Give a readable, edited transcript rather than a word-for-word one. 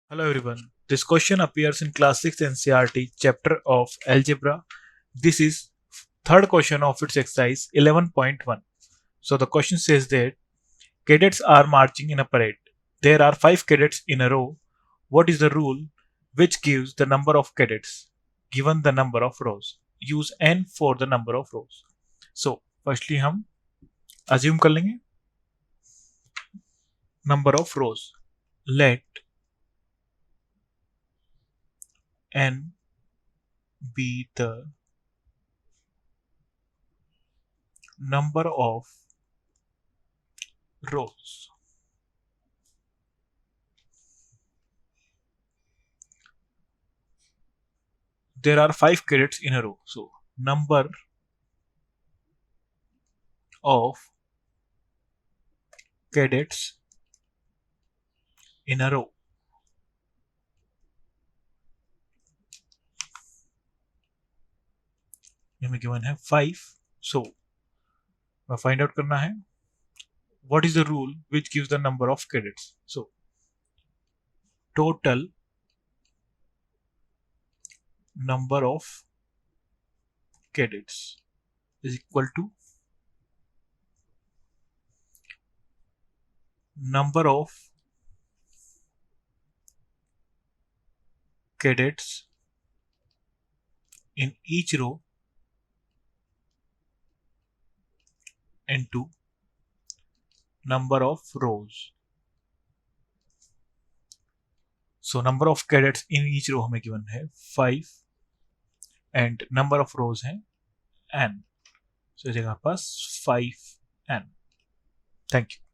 Hello everyone. This question appears in Class 6 NCERT chapter of Algebra. This is third question of its exercise 11.1. So the question says that cadets are marching in a parade. There are 5 cadets in a row. What is the rule which gives the number of cadets given the number of rows? Use n for the number of rows. So firstly हम assume कर लेंगे number of rows. Let n be the number of rows. There are 5 cadets in a row. So number of cadets in a row. हमें given है 5. So find out करना है what is the rule which gives the number of cadets. So total number of cadets is equal to number of cadets in each row into number of rows. So number of cadets in each row हमें given है 5 and number of rows है n. So इस जगह पास 5n. Thank you.